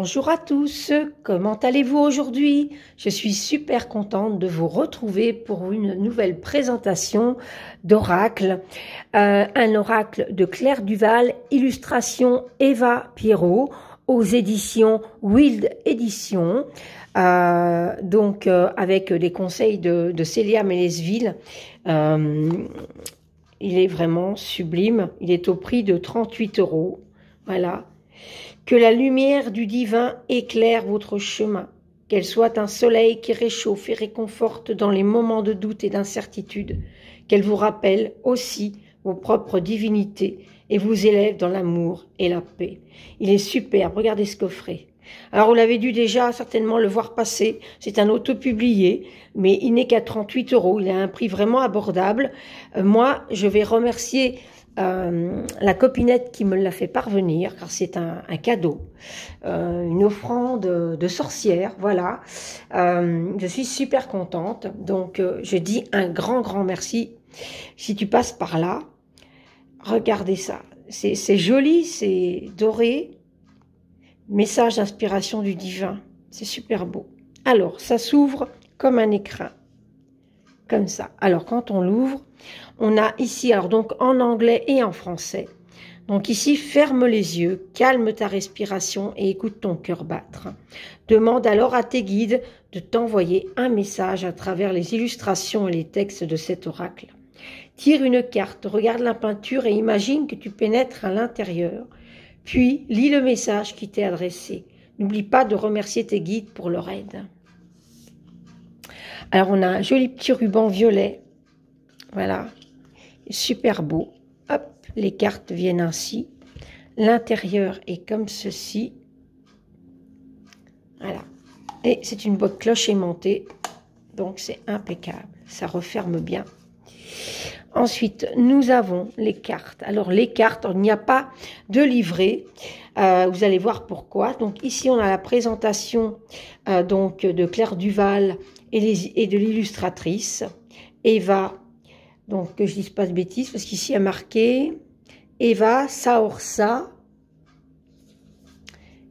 Bonjour à tous, comment allez-vous aujourd'hui? Je suis super contente de vous retrouver pour une nouvelle présentation d'oracle. Un oracle de Claire Duval, illustration Eva Pierrot, aux éditions Wild Éditions. Avec les conseils de Célia Mélesville. Il est vraiment sublime, il est au prix de 38 €. Voilà. Que la lumière du divin éclaire votre chemin, qu'elle soit un soleil qui réchauffe et réconforte dans les moments de doute et d'incertitude, qu'elle vous rappelle aussi vos propres divinités et vous élève dans l'amour et la paix. Il est superbe, regardez ce coffret. Alors vous l'avez dû déjà certainement le voir passer, c'est un auto-publié, mais il n'est qu'à 38 €, il a un prix vraiment abordable. Moi, je vais remercier la copinette qui me l'a fait parvenir, car c'est un cadeau, une offrande de sorcière, voilà. Je suis super contente, donc je dis un grand merci. Si tu passes par là, regardez ça, c'est joli, c'est doré, message d'inspiration du divin, c'est super beau. Alors, ça s'ouvre comme un écrin, comme ça. Alors, quand on l'ouvre, on a ici, alors donc en anglais et en français. Donc ici, ferme les yeux, calme ta respiration et écoute ton cœur battre. Demande alors à tes guides de t'envoyer un message à travers les illustrations et les textes de cet oracle. Tire une carte, regarde la peinture et imagine que tu pénètres à l'intérieur. Puis, lis le message qui t'est adressé. N'oublie pas de remercier tes guides pour leur aide. Alors, on a un joli petit ruban violet. Voilà, super beau. Hop, les cartes viennent ainsi. L'intérieur est comme ceci. Voilà. Et c'est une boîte cloche aimantée. Donc, c'est impeccable. Ça referme bien. Ensuite, nous avons les cartes. Alors, les cartes, il n'y a pas de livret. Vous allez voir pourquoi. Donc, ici, on a la présentation de Claire Duval et de l'illustratrice Eva. Donc, que je ne dise pas de bêtises, parce qu'ici, il y a marqué Eva Saorsa.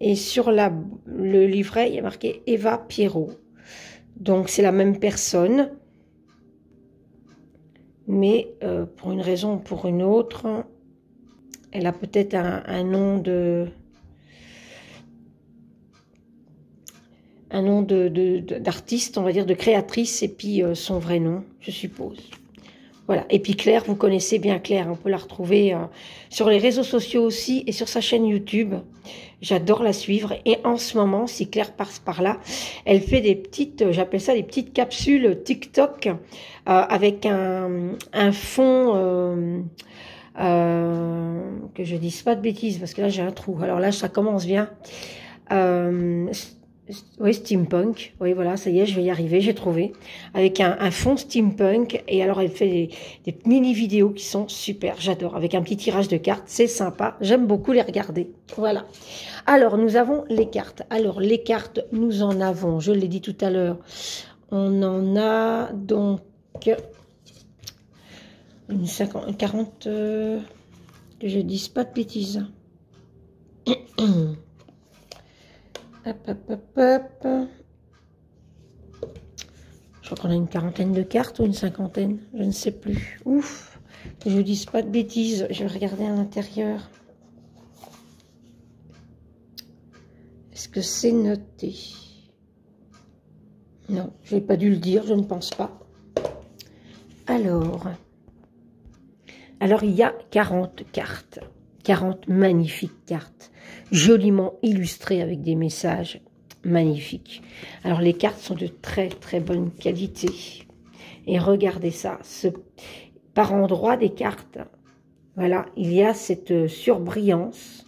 Et sur le livret, il y a marqué Eva Pierrot. Donc, c'est la même personne. Mais pour une raison ou pour une autre, elle a peut-être un nom d'artiste, on va dire, de créatrice, et puis son vrai nom, je suppose. Voilà. Et puis Claire, vous connaissez bien Claire, on peut la retrouver sur les réseaux sociaux aussi et sur sa chaîne YouTube. J'adore la suivre. Et en ce moment, si Claire passe par là, elle fait des petites, j'appelle ça des petites capsules TikTok avec un fond, que je dise pas de bêtises parce que là j'ai un trou. Alors là, ça commence bien. Oui, steampunk, oui voilà, ça y est, je vais y arriver, j'ai trouvé, avec un fond steampunk, et alors elle fait des mini vidéos qui sont super, j'adore, avec un petit tirage de cartes, c'est sympa, j'aime beaucoup les regarder, voilà. Alors, nous avons les cartes, alors les cartes, nous en avons, je l'ai dit tout à l'heure, on en a donc une 40, que je dise pas de bêtises. Hop, hop, hop, hop. Je crois qu'on a une quarantaine de cartes ou une cinquantaine, je ne sais plus. Ouf, que je ne dise pas de bêtises, je vais regarder à l'intérieur. Est-ce que c'est noté? Non, je n'ai pas dû le dire, je ne pense pas. Alors, il y a 40 cartes. 40 magnifiques cartes, joliment illustrées avec des messages magnifiques. Alors, les cartes sont de très bonne qualité. Et regardez ça, par endroit des cartes, voilà, il y a cette surbrillance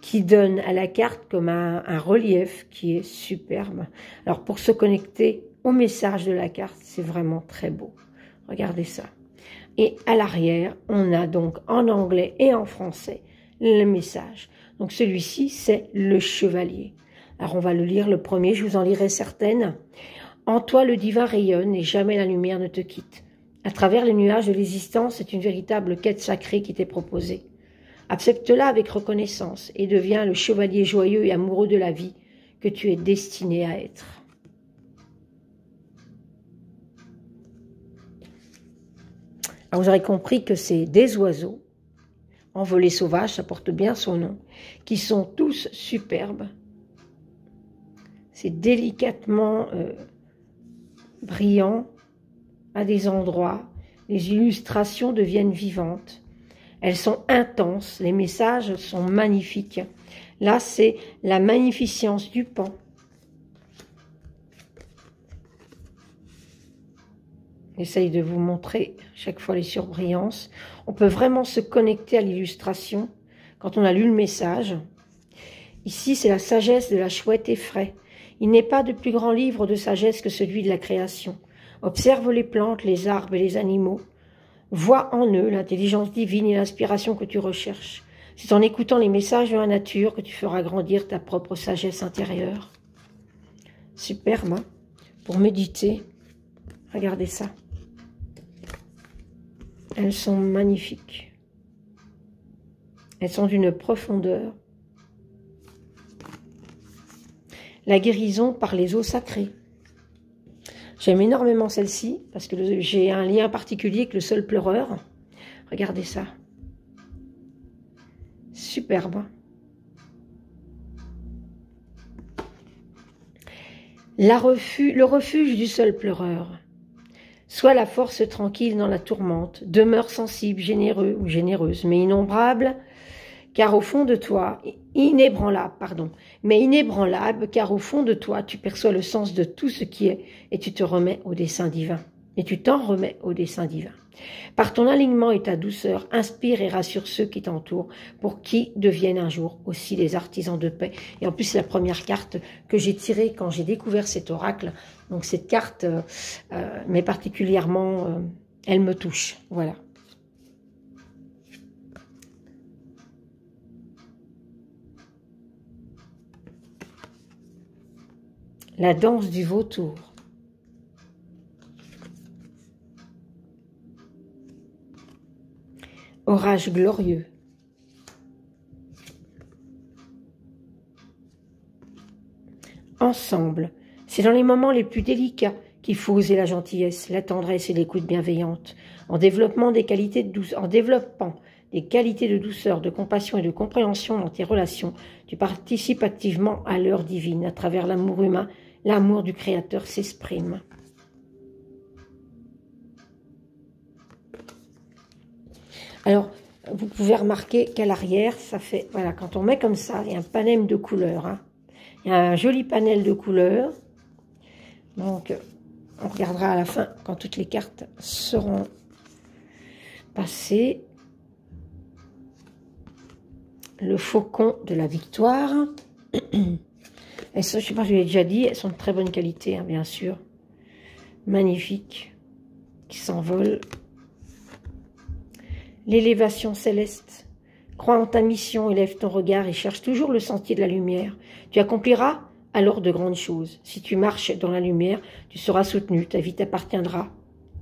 qui donne à la carte comme un relief qui est superbe. Alors, pour se connecter au message de la carte, c'est vraiment très beau. Regardez ça. Et à l'arrière, on a donc en anglais et en français le message. Donc celui-ci, c'est le chevalier. Alors on va le lire le premier, je vous en lirai certaines. En toi, le divin rayonne et jamais la lumière ne te quitte. À travers les nuages de l'existence, c'est une véritable quête sacrée qui t'est proposée. Accepte-la avec reconnaissance et deviens le chevalier joyeux et amoureux de la vie que tu es destiné à être. Alors vous aurez compris que c'est des oiseaux, envolés sauvages, ça porte bien son nom, qui sont tous superbes. C'est délicatement brillant à des endroits. Les illustrations deviennent vivantes. Elles sont intenses, les messages sont magnifiques. Là, c'est la magnificence du pan. J'essaye de vous montrer chaque fois les surbrillances. On peut vraiment se connecter à l'illustration quand on a lu le message. Ici, c'est la sagesse de la chouette effraie. Il n'est pas de plus grand livre de sagesse que celui de la création. Observe les plantes, les arbres et les animaux. Vois en eux l'intelligence divine et l'inspiration que tu recherches. C'est en écoutant les messages de la nature que tu feras grandir ta propre sagesse intérieure. Superbe, hein? Pour méditer. Regardez ça. Elles sont magnifiques. Elles sont d'une profondeur. La guérison par les eaux sacrées. J'aime énormément celle-ci parce que j'ai un lien particulier avec le seul pleureur. Regardez ça. Superbe. Le refuge du seul pleureur. Sois la force tranquille dans la tourmente. Demeure sensible, généreux ou généreuse, mais innombrable, car au fond de toi, inébranlable, car au fond de toi, tu perçois le sens de tout ce qui est, et tu te remets au dessein divin. Et tu t'en remets au dessein divin. Par ton alignement et ta douceur, inspire et rassure ceux qui t'entourent, pour qu'ils deviennent un jour aussi des artisans de paix. Et en plus, c'est la première carte que j'ai tirée quand j'ai découvert cet oracle. Donc cette carte, mais particulièrement, elle me touche. Voilà. La danse du vautour. Orage glorieux. Ensemble, c'est dans les moments les plus délicats qu'il faut oser la gentillesse, la tendresse et l'écoute bienveillante, en développant des qualités de douceur, de compassion et de compréhension dans tes relations. Tu participes activement à l'heure divine. À travers l'amour humain, l'amour du Créateur s'exprime. Alors, vous pouvez remarquer qu'à l'arrière, ça fait, voilà, quand on met comme ça, il y a un panel de couleurs. Hein. Il y a un joli panel de couleurs. Donc, on regardera à la fin, quand toutes les cartes seront passées. Le faucon de la victoire. Et ça, je ne sais pas, je l'ai déjà dit, elles sont de très bonne qualité, hein, bien sûr. Magnifiques, qui s'envolent. L'élévation céleste. Crois en ta mission, élève ton regard et cherche toujours le sentier de la lumière. Tu accompliras alors de grandes choses. Si tu marches dans la lumière, tu seras soutenu, ta vie t'appartiendra.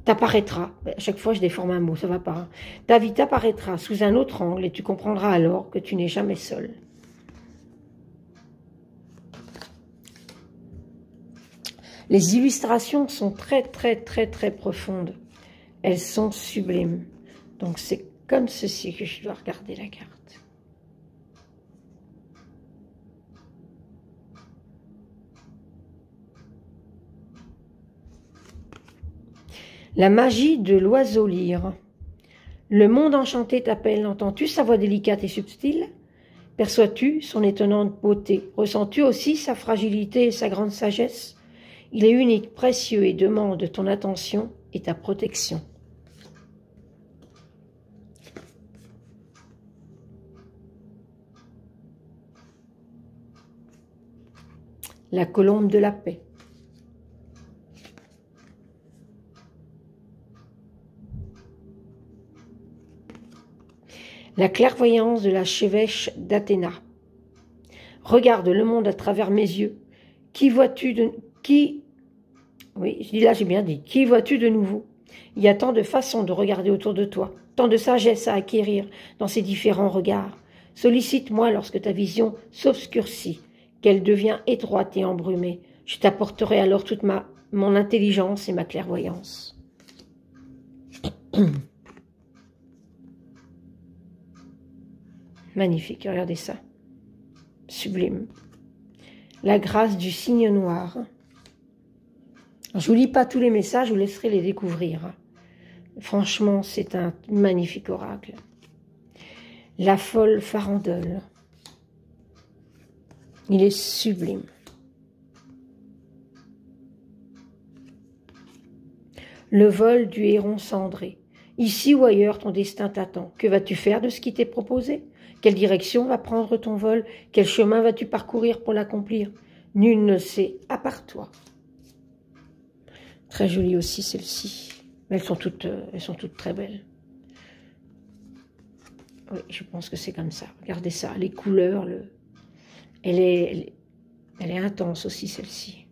T'apparaîtra, à chaque fois je déforme un mot, ça va pas. Hein. Ta vie t'apparaîtra sous un autre angle et tu comprendras alors que tu n'es jamais seul. Les illustrations sont très profondes. Elles sont sublimes. Donc c'est comme ceci que je dois regarder la carte. La magie de l'oiseau lyre. Le monde enchanté t'appelle. Entends-tu sa voix délicate et subtile? Perçois-tu son étonnante beauté? Ressens-tu aussi sa fragilité et sa grande sagesse? Il est unique, précieux et demande ton attention et ta protection. La colombe de la paix. La clairvoyance de la chevêche d'Athéna. Regarde le monde à travers mes yeux. Qui vois-tu de... Qui... Oui, je dis là, j'ai bien dit. Qui vois-tu de nouveau? Il y a tant de façons de regarder autour de toi, tant de sagesse à acquérir dans ces différents regards. Sollicite-moi lorsque ta vision s'obscurcit, qu'elle devient étroite et embrumée. Je t'apporterai alors toute mon intelligence et ma clairvoyance. Magnifique, regardez ça. Sublime. La grâce du signe noir. Je ne vous lis pas tous les messages, je vous laisserai les découvrir. Franchement, c'est un magnifique oracle. La folle farandole. Il est sublime. Le vol du héron cendré. Ici ou ailleurs, ton destin t'attend. Que vas-tu faire de ce qui t'est proposé? Quelle direction va prendre ton vol? Quel chemin vas-tu parcourir pour l'accomplir? Nul ne sait, à part toi. Très jolie aussi celle-ci. Mais elles sont toutes très belles. Oui, je pense que c'est comme ça. Regardez ça, les couleurs. Elle est intense aussi celle-ci.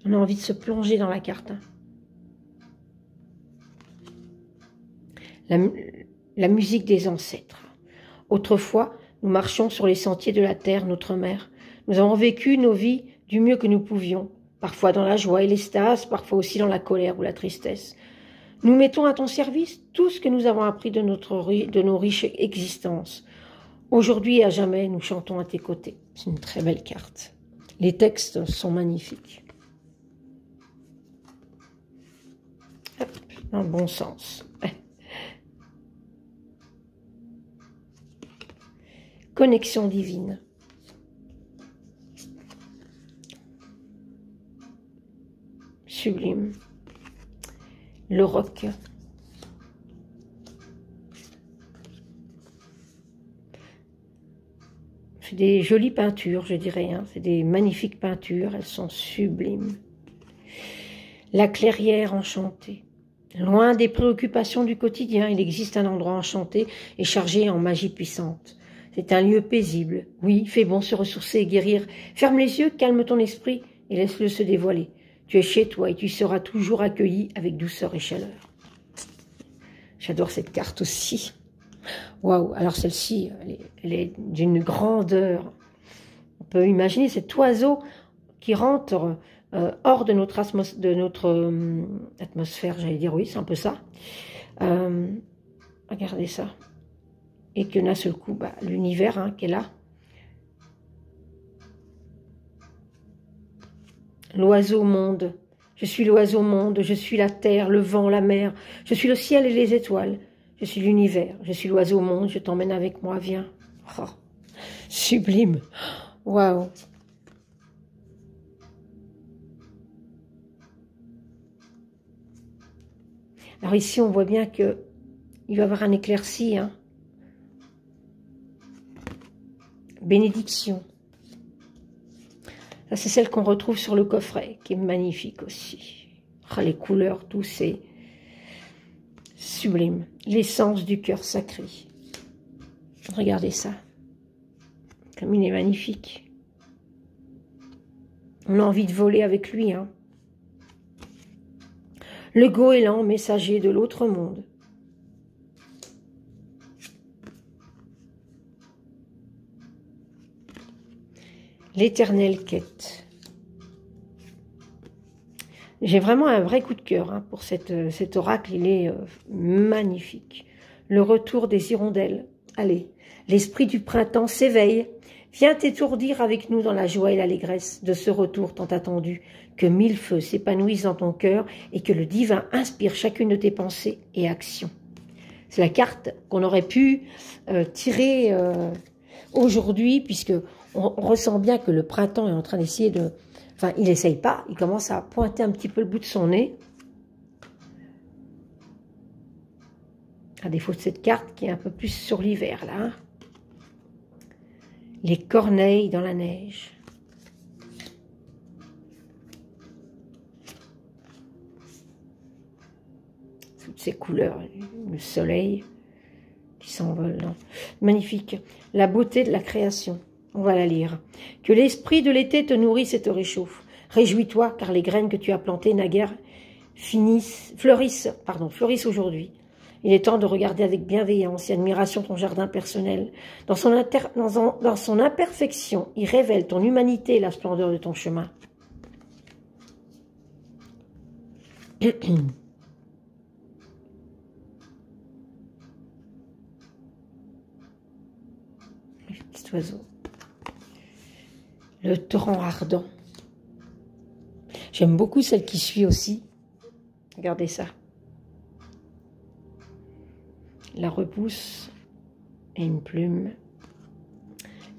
On a envie de se plonger dans la carte. Hein. La musique des ancêtres. Autrefois, nous marchions sur les sentiers de la terre, notre mère. Nous avons vécu nos vies du mieux que nous pouvions, parfois dans la joie et l'extase, parfois aussi dans la colère ou la tristesse. Nous mettons à ton service tout ce que nous avons appris de nos riches existences. Aujourd'hui et à jamais, nous chantons à tes côtés. C'est une très belle carte. Les textes sont magnifiques. Hop, dans le bon sens. Connexion divine. Sublime. Le roc. C'est des jolies peintures, je dirais. Hein. C'est des magnifiques peintures. Elles sont sublimes. La clairière enchantée. Loin des préoccupations du quotidien, il existe un endroit enchanté et chargé en magie puissante. C'est un lieu paisible. Oui, il fait bon se ressourcer et guérir. Ferme les yeux, calme ton esprit et laisse-le se dévoiler. Tu es chez toi et tu seras toujours accueilli avec douceur et chaleur. J'adore cette carte aussi. Waouh, alors celle-ci, elle est d'une grandeur. On peut imaginer cet oiseau qui rentre hors de notre atmosphère, j'allais dire, oui, c'est un peu ça. Regardez ça. Et que d'un seul coup, l'univers hein, qui est là. L'oiseau monde. Je suis l'oiseau monde, je suis la terre, le vent, la mer. Je suis le ciel et les étoiles. Je suis l'univers, je suis l'oiseau monde, je t'emmène avec moi, viens. Oh, sublime. Waouh. Alors ici, on voit bien que il va y avoir un éclairci, hein. Bénédiction. Ça, c'est celle qu'on retrouve sur le coffret, qui est magnifique aussi. Oh, les couleurs, tout, c'est sublime. L'essence du cœur sacré. Regardez ça. Comme il est magnifique. On a envie de voler avec lui. Hein. Le goéland, messager de l'autre monde. L'éternelle quête. J'ai vraiment un vrai coup de cœur hein, pour cet oracle, il est magnifique. Le retour des hirondelles. Allez, l'esprit du printemps s'éveille. Viens t'étourdir avec nous dans la joie et l'allégresse de ce retour tant attendu. Que 1000 feux s'épanouissent dans ton cœur et que le divin inspire chacune de tes pensées et actions. C'est la carte qu'on aurait pu tirer aujourd'hui, puisque on ressent bien que le printemps est en train d'essayer de... Enfin, il n'essaye pas, il commence à pointer un petit peu le bout de son nez. À défaut de cette carte qui est un peu plus sur l'hiver, là. Hein. Les corneilles dans la neige. Toutes ces couleurs, le soleil qui s'envole. Magnifique. La beauté de la création. On va la lire. Que l'esprit de l'été te nourrisse et te réchauffe. Réjouis-toi, car les graines que tu as plantées naguère fleurissent aujourd'hui. Il est temps de regarder avec bienveillance et admiration ton jardin personnel. Dans son imperfection, il révèle ton humanité et la splendeur de ton chemin. Le petit oiseau. Le torrent ardent. J'aime beaucoup celle qui suit aussi. Regardez ça. La repousse et une plume.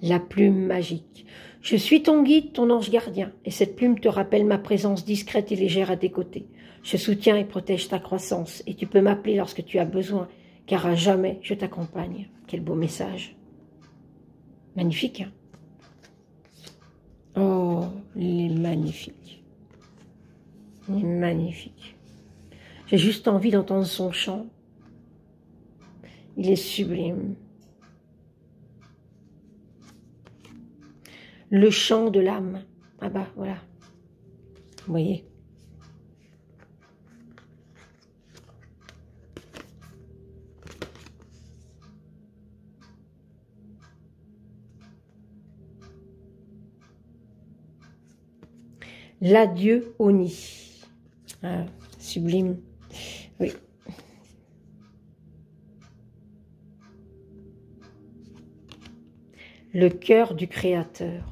La plume magique. Je suis ton guide, ton ange gardien, et cette plume te rappelle ma présence discrète et légère à tes côtés. Je soutiens et protège ta croissance, et tu peux m'appeler lorsque tu as besoin, car à jamais je t'accompagne. Quel beau message. Magnifique, hein? Oh, il est magnifique. Il est magnifique. J'ai juste envie d'entendre son chant. Il est sublime. Le chant de l'âme. Ah bah, voilà. Vous voyez. L'adieu au nid. Ah, sublime. Oui. Le cœur du Créateur.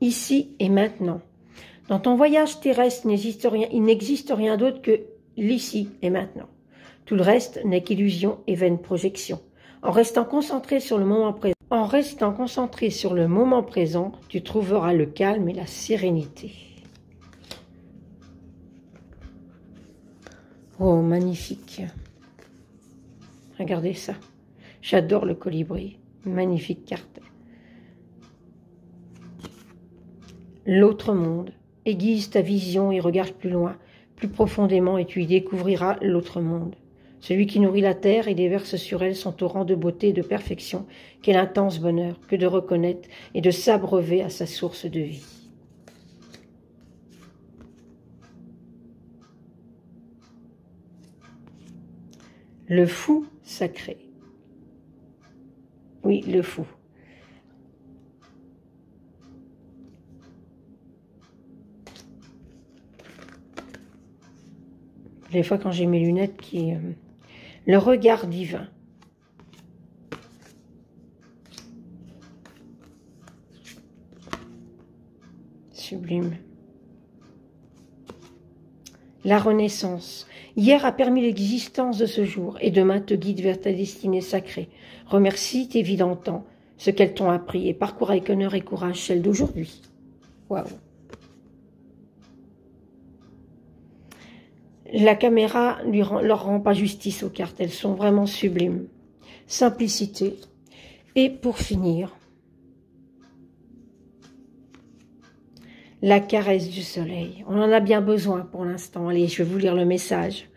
Ici et maintenant. Dans ton voyage terrestre, il n'existe rien d'autre que l'ici et maintenant. Tout le reste n'est qu'illusion et vaine projection. En restant concentré sur le moment présent, tu trouveras le calme et la sérénité. Oh, magnifique. Regardez ça. J'adore le colibri. Magnifique carte. L'autre monde. Aiguise ta vision et regarde plus loin, plus profondément, et tu y découvriras l'autre monde. Celui qui nourrit la terre et déverse sur elle son torrent de beauté et de perfection. Quel intense bonheur que de reconnaître et de s'abreuver à sa source de vie. Le fou sacré. Oui, le fou. Des fois, quand j'ai mes lunettes, le regard divin. Sublime. La renaissance. Hier a permis l'existence de ce jour et demain te guide vers ta destinée sacrée. Remercie tes vies d'antan, ce qu'elles t'ont appris, et parcours avec honneur et courage celle d'aujourd'hui. Waouh. La caméra leur rend pas justice aux cartes, elles sont vraiment sublimes. Simplicité. Et pour finir, la caresse du soleil. On en a bien besoin pour l'instant. Allez, je vais vous lire le message.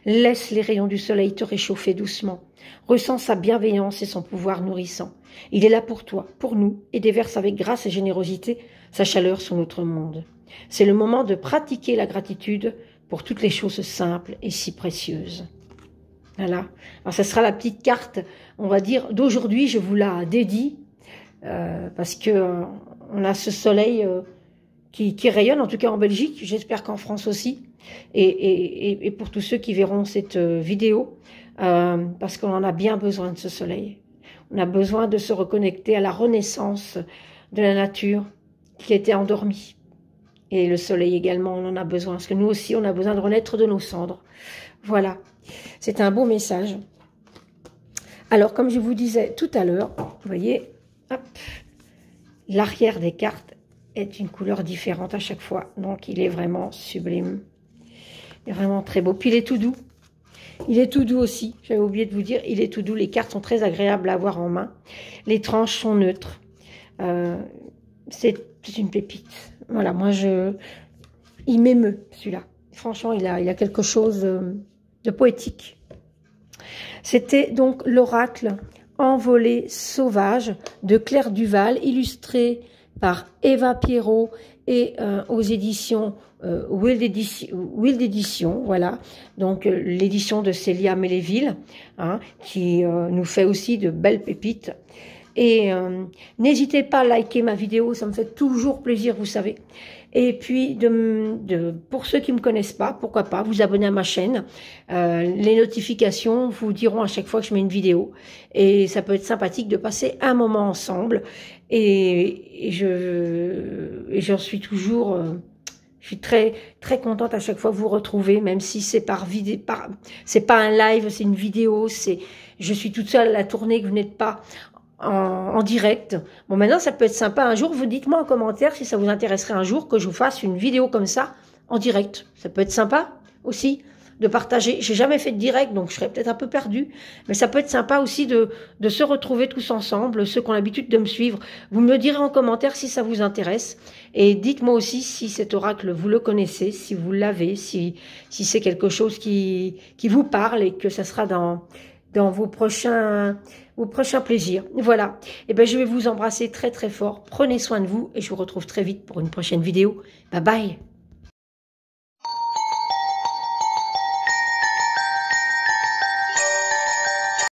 Laisse les rayons du soleil te réchauffer doucement. Ressens sa bienveillance et son pouvoir nourrissant. Il est là pour toi, pour nous, et déverse avec grâce et générosité sa chaleur sur notre monde. C'est le moment de pratiquer la gratitude pour toutes les choses simples et si précieuses. Voilà. Alors, ça sera la petite carte, on va dire, d'aujourd'hui. Je vous la dédie parce que on a ce soleil qui rayonne, en tout cas en Belgique. J'espère qu'en France aussi. Et pour tous ceux qui verront cette vidéo, parce qu'on en a bien besoin de ce soleil. On a besoin de se reconnecter à la renaissance de la nature qui était endormie. Et le soleil également, on en a besoin. Parce que nous aussi, on a besoin de renaître de nos cendres. Voilà. C'est un beau message. Alors, comme je vous disais tout à l'heure, vous voyez, hop, l'arrière des cartes est une couleur différente à chaque fois. Donc, il est vraiment sublime. Il est vraiment très beau. Puis, il est tout doux. Il est tout doux aussi. J'avais oublié de vous dire, il est tout doux. Les cartes sont très agréables à avoir en main. Les tranches sont neutres. C'est une pépite. Voilà, moi, il m'émeut, celui-là. Franchement, il a quelque chose de poétique. C'était donc l'oracle Envolée sauvage de Claire Duval, illustré par Eva Pierrot et aux éditions Wild Edition, voilà. Donc l'édition de Célia Méléville, hein, qui nous fait aussi de belles pépites. Et n'hésitez pas à liker ma vidéo, ça me fait toujours plaisir, vous savez. Et puis, pour ceux qui ne me connaissent pas, pourquoi pas, vous abonner à ma chaîne. Les notifications vous diront à chaque fois que je mets une vidéo. Et ça peut être sympathique de passer un moment ensemble. Et j'en suis toujours... je suis très très contente à chaque fois de vous retrouver, même si c'est par vidéo, c'est pas un live, c'est une vidéo. Je suis toute seule à la tournée, que vous n'êtes pas en direct. Bon, maintenant, ça peut être sympa. Un jour, vous dites-moi en commentaire si ça vous intéresserait un jour que je vous fasse une vidéo comme ça, en direct. Ça peut être sympa aussi de partager. J'ai jamais fait de direct, donc je serais peut-être un peu perdue. Mais ça peut être sympa aussi de se retrouver tous ensemble, ceux qui ont l'habitude de me suivre. Vous me direz en commentaire si ça vous intéresse. Et dites-moi aussi si cet oracle, vous le connaissez, si vous l'avez, si c'est quelque chose qui vous parle et que ça sera dans vos prochains plaisirs. Voilà. Et ben, je vais vous embrasser très très fort. Prenez soin de vous et je vous retrouve très vite pour une prochaine vidéo. Bye bye.